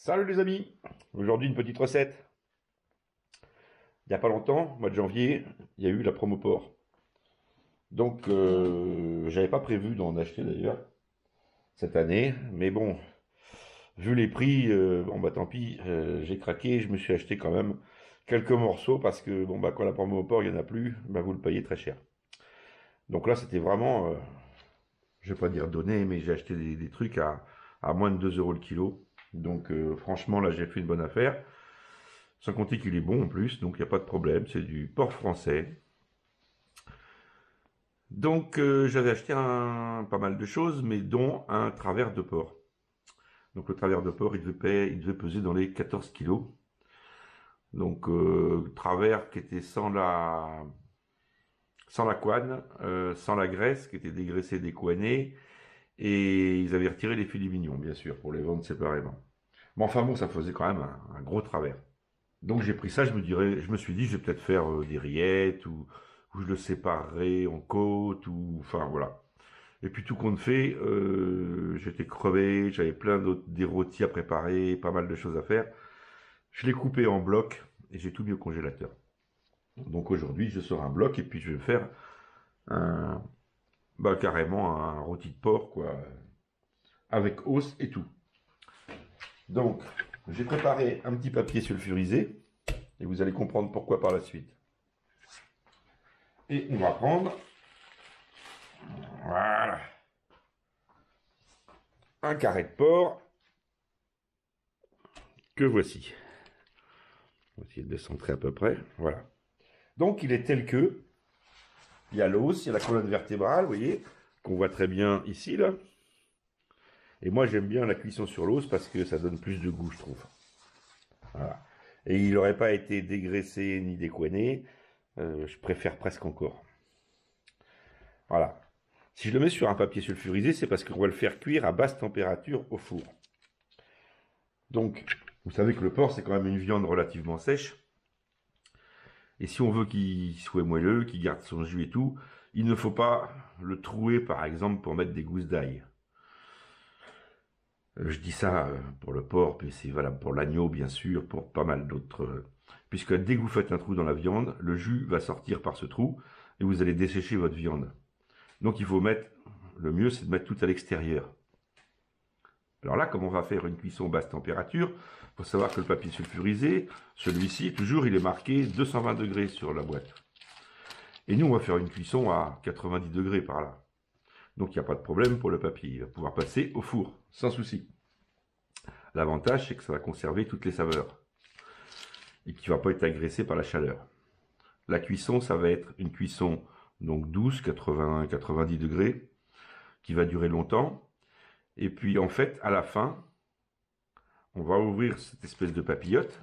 Salut les amis! Aujourd'hui une petite recette. Il n'y a pas longtemps, mois de janvier, il y a eu la promo porc. Donc j'avais pas prévu d'en acheter d'ailleurs cette année, mais bon, vu les prix, bon bah tant pis, j'ai craqué, je me suis acheté quand même quelques morceaux parce que bon bah quand la promo porc il n'y en a plus, bah vous le payez très cher. Donc là c'était vraiment, je vais pas dire donné, mais j'ai acheté des trucs à moins de 2 € le kilo. Donc franchement là j'ai fait une bonne affaire. Sans compter qu'il est bon en plus, donc il n'y a pas de problème, c'est du porc français. Donc j'avais acheté pas mal de choses, mais dont un travers de porc. Donc le travers de porc, il devait peser dans les 14 kilos. Donc travers qui était sans la couenne, sans la graisse, qui était dégraissée, décoignée, et ils avaient retiré les filets mignons, bien sûr, pour les vendre séparément. Mais enfin bon, ça faisait quand même un gros travers. Donc j'ai pris ça, je me suis dit, je vais peut-être faire des rillettes ou je le séparerai en côte ou enfin voilà. Et puis tout compte fait, j'étais crevé, j'avais plein d'autres des rôtis à préparer, pas mal de choses à faire. Je l'ai coupé en blocs et j'ai tout mis au congélateur. Donc aujourd'hui, je sors un bloc et puis je vais faire un bah carrément un rôti de porc quoi, avec os et tout. Donc j'ai préparé un petit papier sulfurisé et vous allez comprendre pourquoi par la suite. Et on va prendre, voilà, un carré de porc que voici. On va essayer de le centrer à peu près. Voilà. Donc il est tel que, il y a l'os, il y a la colonne vertébrale, vous voyez, qu'on voit très bien ici, là. Et moi j'aime bien la cuisson sur l'os parce que ça donne plus de goût, je trouve. Voilà. Et il n'aurait pas été dégraissé ni décoiné, je préfère presque encore. Voilà. Si je le mets sur un papier sulfurisé, c'est parce qu'on va le faire cuire à basse température au four. Donc, vous savez que le porc, c'est quand même une viande relativement sèche. Et si on veut qu'il soit moelleux, qu'il garde son jus et tout, il ne faut pas le trouer, par exemple, pour mettre des gousses d'ail. Je dis ça pour le porc, mais c'est valable pour l'agneau, bien sûr, pour pas mal d'autres. Puisque dès que vous faites un trou dans la viande, le jus va sortir par ce trou et vous allez dessécher votre viande. Donc il faut mettre, le mieux c'est de mettre tout à l'extérieur. Alors là, comme on va faire une cuisson basse température, il faut savoir que le papier sulfurisé, celui-ci, toujours, il est marqué 220 degrés sur la boîte. Et nous, on va faire une cuisson à 90 degrés par là. Donc il n'y a pas de problème pour le papier, il va pouvoir passer au four, sans souci. L'avantage, c'est que ça va conserver toutes les saveurs et qu'il ne va pas être agressé par la chaleur. La cuisson, ça va être une cuisson donc douce, 80-90 degrés, qui va durer longtemps. Et puis en fait, à la fin, on va ouvrir cette espèce de papillote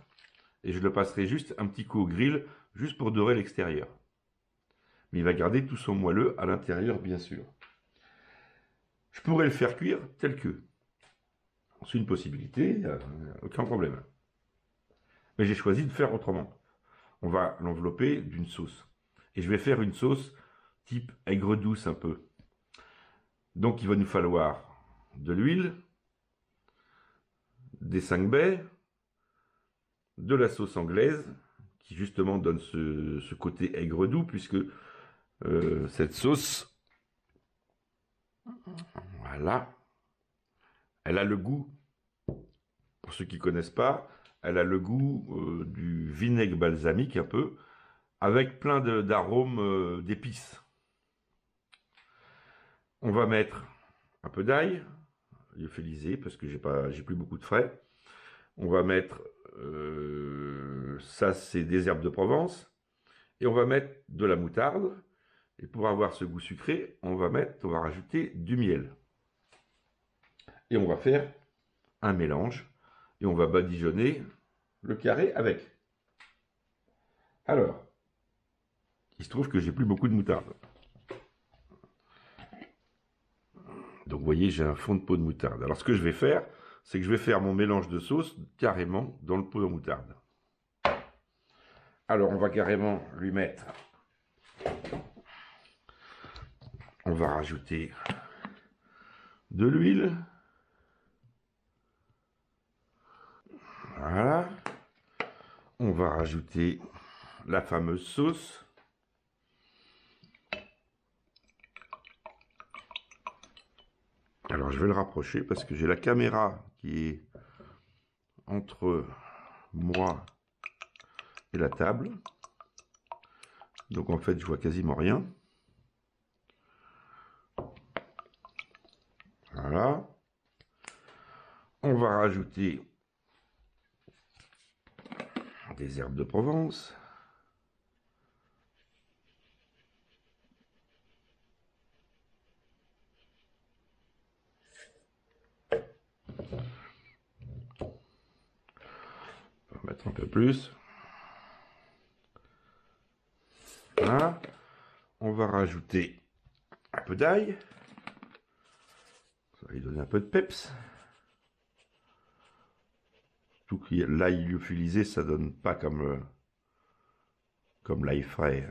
et je le passerai juste un petit coup au grill, juste pour dorer l'extérieur. Mais il va garder tout son moelleux à l'intérieur, bien sûr. Je pourrais le faire cuire tel que. C'est une possibilité, aucun problème. Mais j'ai choisi de faire autrement. On va l'envelopper d'une sauce. Et je vais faire une sauce type aigre douce un peu. Donc il va nous falloir de l'huile, des 5 baies, de la sauce anglaise, qui justement donne ce côté aigre doux, puisque cette sauce, voilà, elle a le goût, pour ceux qui ne connaissent pas, elle a le goût du vinaigre balsamique un peu, avec plein d'arômes d'épices. On va mettre un peu d'ail, lyophilisé, parce que j'ai plus beaucoup de frais. On va mettre, ça c'est des herbes de Provence, et on va mettre de la moutarde. Et pour avoir ce goût sucré, on va rajouter du miel. Et on va faire un mélange, et on va badigeonner le carré avec. Alors, il se trouve que j'ai plus beaucoup de moutarde. Donc vous voyez, j'ai un fond de pot de moutarde. Alors ce que je vais faire, c'est que je vais faire mon mélange de sauce carrément dans le pot de moutarde. Alors on va carrément lui mettre, on va rajouter de l'huile. Voilà. On va rajouter la fameuse sauce. Alors je vais le rapprocher parce que j'ai la caméra qui est entre moi et la table. Donc en fait je vois quasiment rien. Voilà. On va rajouter des herbes de Provence. On va mettre un peu plus. Voilà. On va rajouter un peu d'ail. Ça va lui donner un peu de peps. Tout que l'ail lyophilisé, ça donne pas comme l'ail frais.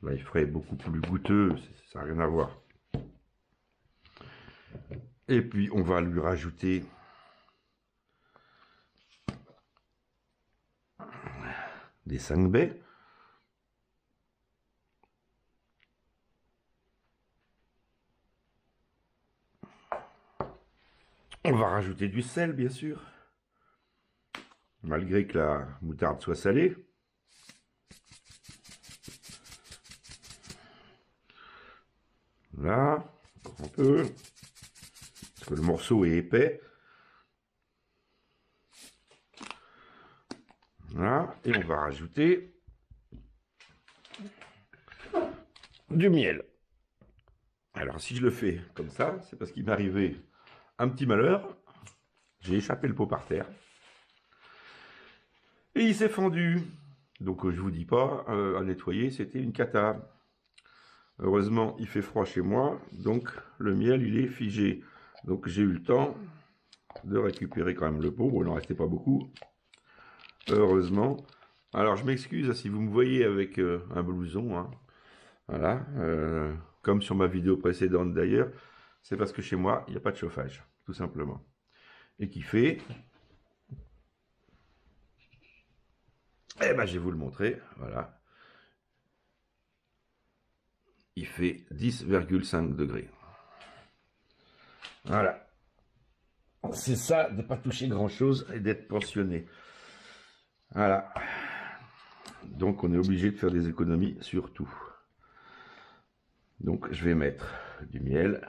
L'ail frais est beaucoup plus goûteux, ça n'a rien à voir. Et puis on va lui rajouter des 5 baies. On va rajouter du sel, bien sûr, malgré que la moutarde soit salée. Là, un peu, parce que le morceau est épais. Voilà, et on va rajouter du miel. Alors si je le fais comme ça, c'est parce qu'il m'est arrivé un petit malheur. J'ai échappé le pot par terre. Et il s'est fendu. Donc je vous dis pas, à nettoyer, c'était une cata. Heureusement, il fait froid chez moi, donc le miel, il est figé. Donc j'ai eu le temps de récupérer quand même le pot. Bon, il n'en restait pas beaucoup. Heureusement. Alors je m'excuse si vous me voyez avec un blouson. Hein. Voilà. Comme sur ma vidéo précédente d'ailleurs. C'est parce que chez moi, il n'y a pas de chauffage, tout simplement. Et qui fait... Eh ben, je vais vous le montrer. Voilà. Il fait 10,5 degrés. Voilà. C'est ça, de ne pas toucher grand-chose et d'être pensionné. Voilà. Donc, on est obligé de faire des économies sur tout. Donc, je vais mettre du miel.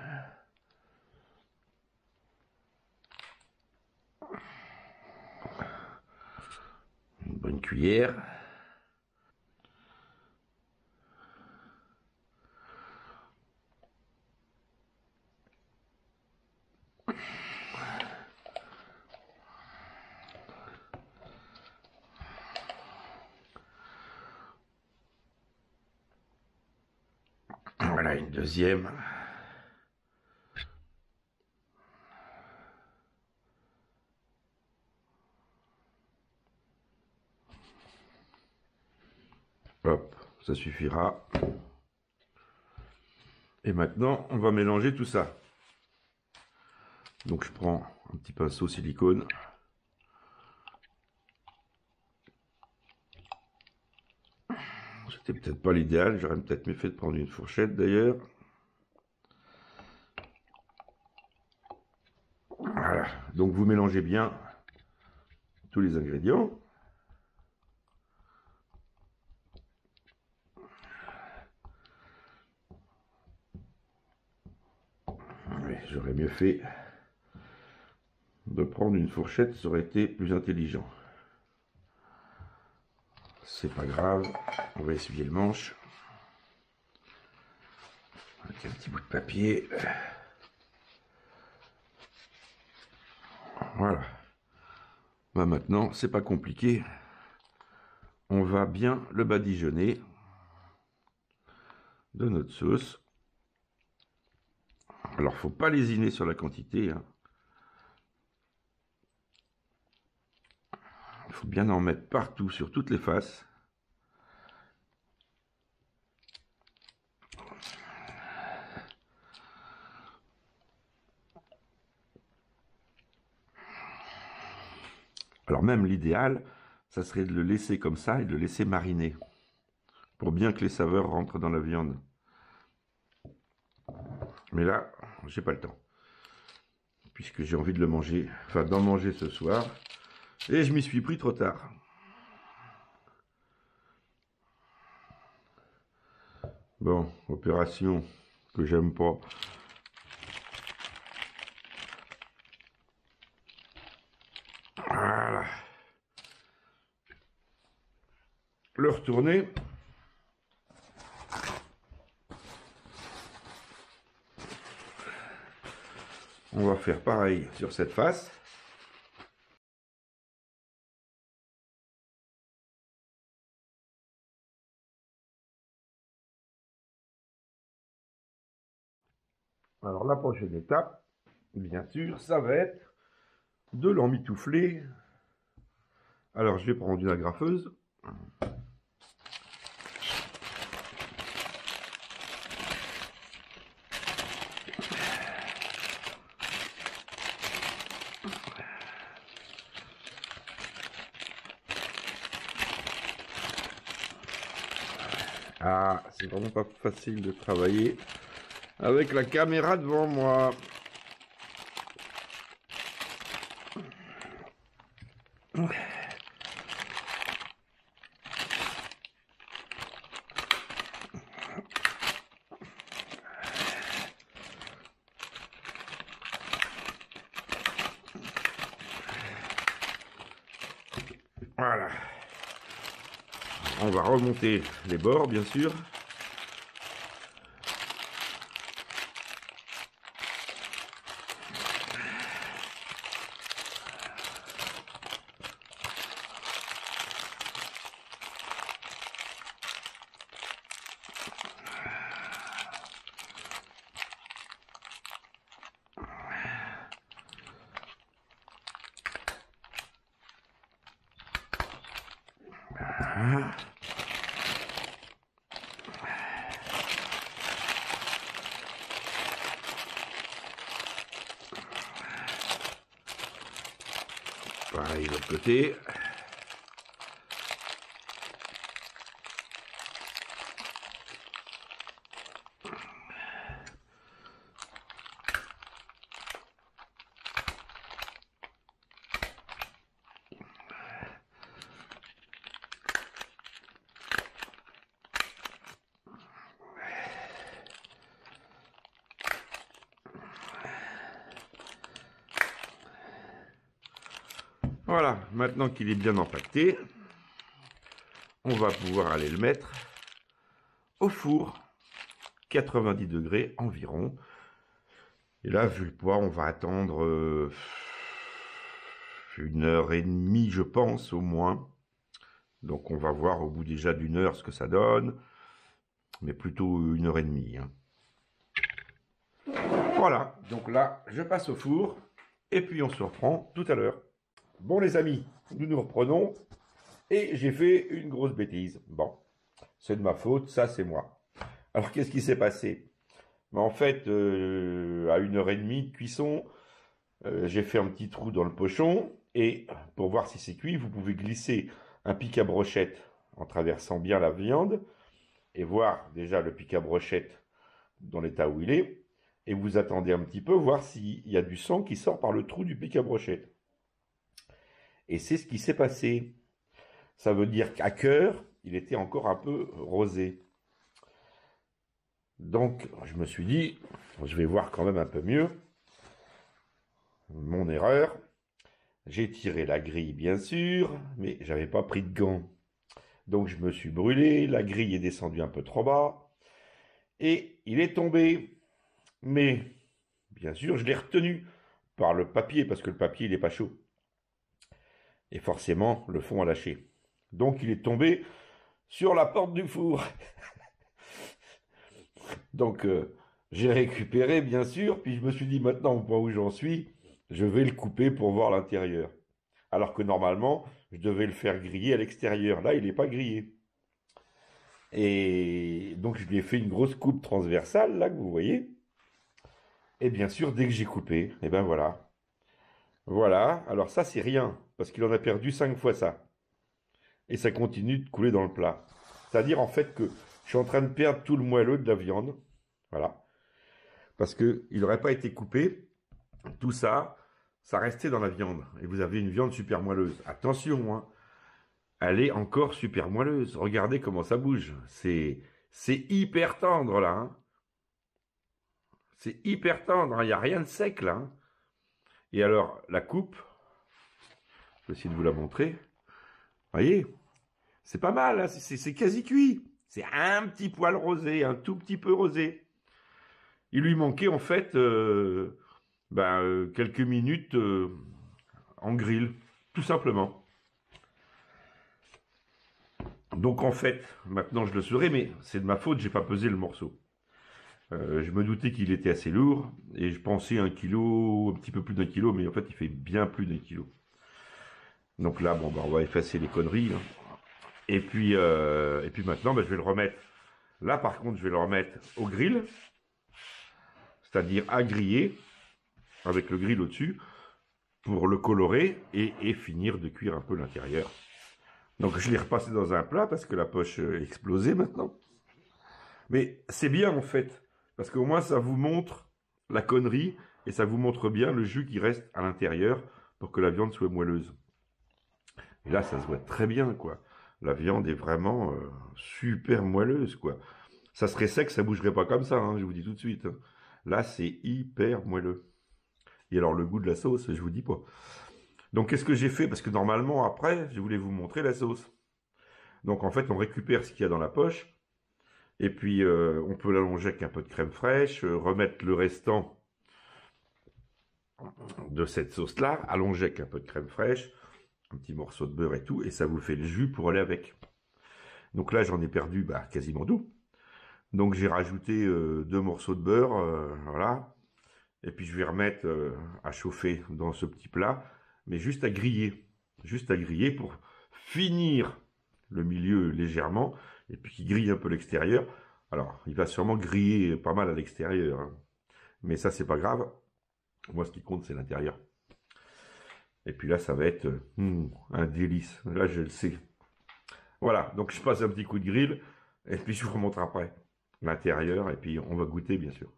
Une bonne cuillère. Voilà, une deuxième. Hop, ça suffira. Et maintenant, on va mélanger tout ça. Donc, je prends un petit pinceau silicone. C'était peut-être pas l'idéal. J'aurais peut-être mieux fait de prendre une fourchette d'ailleurs. Voilà. Donc, vous mélangez bien tous les ingrédients. Oui, j'aurais mieux fait de prendre une fourchette, ça aurait été plus intelligent. C'est pas grave, on va essuyer le manche. Avec un petit bout de papier. Voilà. Bah maintenant, c'est pas compliqué. On va bien le badigeonner de notre sauce. Alors, faut pas lésiner sur la quantité. Hein. Il faut bien en mettre partout, sur toutes les faces. Alors même l'idéal, ça serait de le laisser comme ça et de le laisser mariner, pour bien que les saveurs rentrent dans la viande. Mais là, j'ai pas le temps, puisque j'ai envie de le manger, enfin d'en manger ce soir, et je m'y suis pris trop tard. Bon, opération que j'aime pas. Voilà. Le retourner. On va faire pareil sur cette face. Alors la prochaine étape, bien sûr, ça va être de l'emmitoufler. Alors je vais prendre une agrafeuse. Ah, c'est vraiment pas facile de travailler avec la caméra devant moi. Voilà. On va remonter les bords, bien sûr. Pareil de l'autre côté. Voilà, maintenant qu'il est bien empaqueté, on va pouvoir aller le mettre au four, 90 degrés environ. Et là, vu le poids, on va attendre 1h30, je pense, au moins. Donc on va voir au bout déjà d'une heure ce que ça donne, mais plutôt 1h30. Hein. Voilà, donc là, je passe au four, et puis on se reprend tout à l'heure. Bon les amis, nous nous reprenons, et j'ai fait une grosse bêtise. Bon, c'est de ma faute, ça c'est moi. Alors qu'est-ce qui s'est passé? En fait, à 1h30 de cuisson, j'ai fait un petit trou dans le pochon, et pour voir si c'est cuit, vous pouvez glisser un pic à brochette en traversant bien la viande, et voir déjà le pic à brochette dans l'état où il est, et vous attendez un petit peu, voir s'il y a du sang qui sort par le trou du pic à brochette. Et c'est ce qui s'est passé. Ça veut dire qu'à cœur, il était encore un peu rosé. Donc, je me suis dit, je vais voir quand même un peu mieux. Mon erreur. J'ai tiré la grille, bien sûr, mais j'avais pas pris de gants. Donc, je me suis brûlé, la grille est descendue un peu trop bas, et il est tombé. Mais, bien sûr, je l'ai retenu par le papier, parce que le papier, il n'est pas chaud. Et forcément, le fond a lâché. Donc, il est tombé sur la porte du four. Donc, j'ai récupéré, bien sûr, puis je me suis dit, maintenant, au point où j'en suis, je vais le couper pour voir l'intérieur. Alors que normalement, je devais le faire griller à l'extérieur. Là, il n'est pas grillé. Et donc, je lui ai fait une grosse coupe transversale, là, que vous voyez. Et bien sûr, dès que j'ai coupé, et ben voilà, Voilà, alors ça c'est rien, parce qu'il en a perdu 5 fois ça. Et ça continue de couler dans le plat. C'est-à-dire en fait que je suis en train de perdre tout le moelleux de la viande. Voilà. Parce qu'il n'aurait pas été coupé, tout ça, ça restait dans la viande. Et vous avez une viande super moelleuse. Attention, hein, elle est encore super moelleuse. Regardez comment ça bouge. C'est hyper tendre là. Hein. C'est hyper tendre. Il n'y a rien de sec là. Hein. Et alors, la coupe, je vais essayer de vous la montrer. Voyez, c'est pas mal, hein, c'est quasi cuit. C'est un petit poil rosé, un tout petit peu rosé. Il lui manquait en fait quelques minutes en grill, tout simplement. Donc en fait, maintenant je le saurai, mais c'est de ma faute, j'ai pas pesé le morceau. Je me doutais qu'il était assez lourd, et je pensais 1 kilo, un petit peu plus d'1 kilo, mais en fait il fait bien plus d'1 kilo. Donc là, bon, on va effacer les conneries. Hein. Et puis maintenant, je vais le remettre. Là, par contre, je vais le remettre au grill, c'est-à-dire à griller, avec le grill au-dessus, pour le colorer et finir de cuire un peu l'intérieur. Donc je l'ai repassé dans un plat parce que la poche est explosée maintenant. Mais c'est bien en fait, parce qu'au moins ça vous montre la connerie et ça vous montre bien le jus qui reste à l'intérieur pour que la viande soit moelleuse. Et là, ça se voit très bien, quoi. La viande est vraiment super moelleuse, quoi. Ça serait sec, ça bougerait pas comme ça, hein, je vous dis tout de suite. Là, c'est hyper moelleux. Et alors, le goût de la sauce, je vous dis pas. Donc, qu'est-ce que j'ai fait? Parce que normalement, après, je voulais vous montrer la sauce. Donc, en fait, on récupère ce qu'il y a dans la poche. Et puis, on peut l'allonger avec un peu de crème fraîche, remettre le restant de cette sauce-là, allonger avec un peu de crème fraîche, un petit morceau de beurre et tout, et ça vous fait le jus pour aller avec. Donc là, j'en ai perdu quasiment tout. Donc j'ai rajouté 2 morceaux de beurre, voilà. Et puis je vais remettre à chauffer dans ce petit plat, mais juste à griller pour finir le milieu légèrement, et puis qui grille un peu l'extérieur. Alors, il va sûrement griller pas mal à l'extérieur, hein. Mais ça, c'est pas grave. Moi, ce qui compte, c'est l'intérieur. Et puis là, ça va être un délice. Là, je le sais. Voilà, donc je passe un petit coup de grill, et puis je vous remontre après l'intérieur, et puis on va goûter, bien sûr.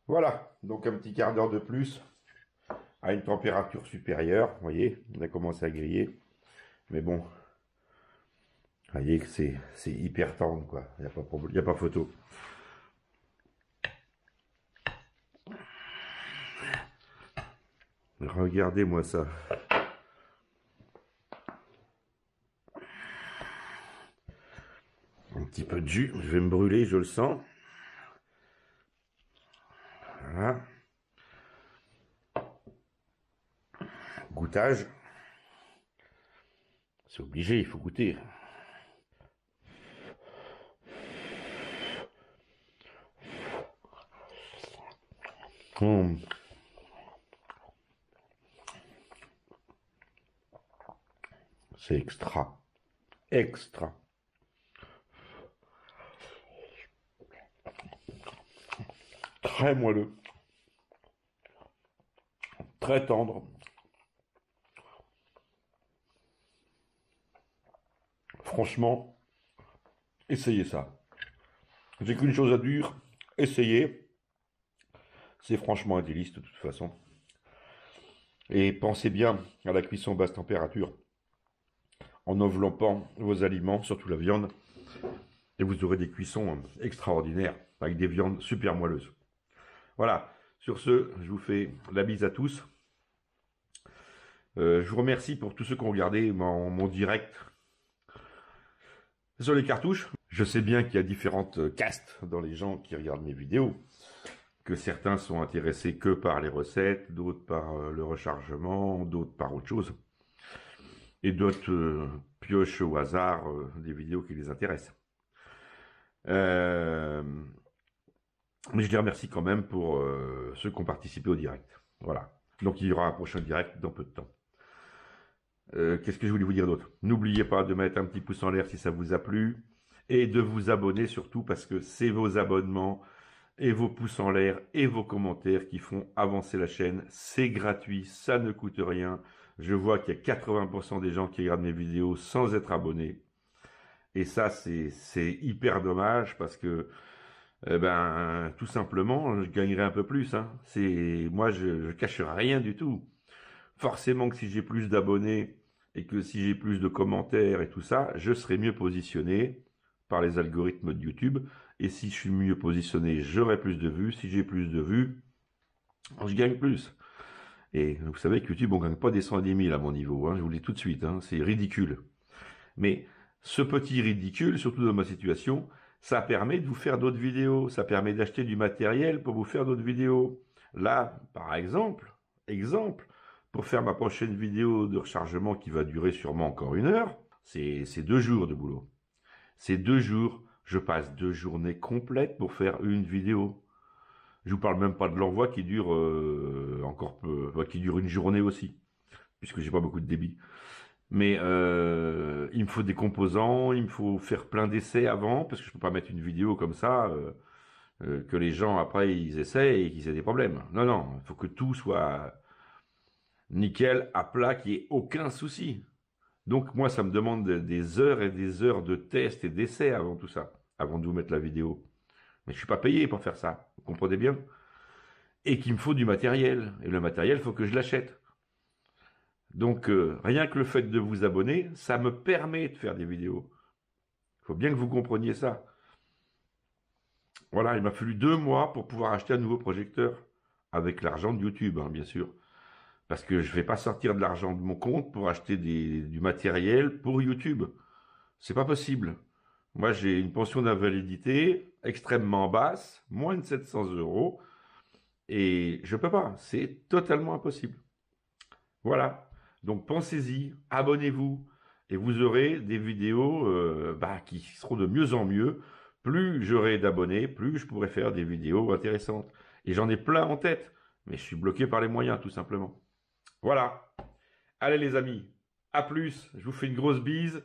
Voilà, donc un petit quart d'heure de plus, à une température supérieure, vous voyez, on a commencé à griller, mais bon, vous voyez que c'est hyper tendre, quoi, il n'y a pas photo. Regardez-moi ça. Un petit peu de jus, je vais me brûler, je le sens. Voilà. Goûtage. C'est obligé, il faut goûter. C'est extra. Extra. Très moelleux. Très tendre. Franchement, essayez ça. J'ai qu'une chose à dire, essayez. C'est franchement un délice de toute façon. Et pensez bien à la cuisson basse température en enveloppant vos aliments, surtout la viande. Et vous aurez des cuissons extraordinaires avec des viandes super moelleuses. Voilà. Sur ce, je vous fais la bise à tous. Je vous remercie pour tous ceux qui ont regardé mon direct sur les cartouches. Je sais bien qu'il y a différentes castes dans les gens qui regardent mes vidéos, que certains sont intéressés que par les recettes, d'autres par le rechargement, d'autres par autre chose, et d'autres piochent au hasard des vidéos qui les intéressent. Mais je les remercie quand même pour ceux qui ont participé au direct. Voilà. Donc il y aura un prochain direct dans peu de temps. Qu'est-ce que je voulais vous dire d'autre? N'oubliez pas de mettre un petit pouce en l'air si ça vous a plu et de vous abonner surtout parce que c'est vos abonnements et vos pouces en l'air et vos commentaires qui font avancer la chaîne. C'est gratuit, ça ne coûte rien. Je vois qu'il y a 80% des gens qui regardent mes vidéos sans être abonnés. Et ça, c'est hyper dommage parce que, tout simplement, je gagnerais un peu plus. Hein. Moi, je cache rien du tout. Forcément que si j'ai plus d'abonnés et que si j'ai plus de commentaires et tout ça, je serai mieux positionné par les algorithmes de YouTube. Et si je suis mieux positionné, j'aurai plus de vues. Si j'ai plus de vues, je gagne plus. Et vous savez que YouTube, on ne gagne pas des 110 000 à mon niveau. Hein, je vous le dis tout de suite, hein, c'est ridicule. Mais ce petit ridicule, surtout dans ma situation, ça permet de vous faire d'autres vidéos. Ça permet d'acheter du matériel pour vous faire d'autres vidéos. Là, par exemple, pour faire ma prochaine vidéo de rechargement qui va durer sûrement encore 1 heure, c'est 2 jours de boulot. C'est 2 jours, je passe 2 journées complètes pour faire une vidéo. Je vous parle même pas de l'envoi qui dure qui dure une journée aussi, puisque j'ai pas beaucoup de débit. Mais il me faut des composants, il me faut faire plein d'essais avant, parce que je peux pas mettre une vidéo comme ça, que les gens après ils essaient et qu'ils aient des problèmes. Non, non, il faut que tout soit nickel, à plat, qu'il n'y ait aucun souci. Donc moi, ça me demande des heures et des heures de tests et d'essais avant tout ça, avant de vous mettre la vidéo. Mais je suis pas payé pour faire ça, vous comprenez bien? Et qu'il me faut du matériel. Et le matériel, il faut que je l'achète. Donc rien que le fait de vous abonner, ça me permet de faire des vidéos. Il faut bien que vous compreniez ça. Voilà, il m'a fallu 2 mois pour pouvoir acheter un nouveau projecteur. Avec l'argent de YouTube, hein, bien sûr. Parce que je ne vais pas sortir de l'argent de mon compte pour acheter du matériel pour YouTube. C'est pas possible. Moi, j'ai une pension d'invalidité extrêmement basse, moins de 700 €, et je peux pas. C'est totalement impossible. Voilà. Donc pensez-y, abonnez-vous, et vous aurez des vidéos qui seront de mieux en mieux. Plus j'aurai d'abonnés, plus je pourrai faire des vidéos intéressantes. Et j'en ai plein en tête, mais je suis bloqué par les moyens, tout simplement. Voilà. Allez les amis, à plus, je vous fais une grosse bise.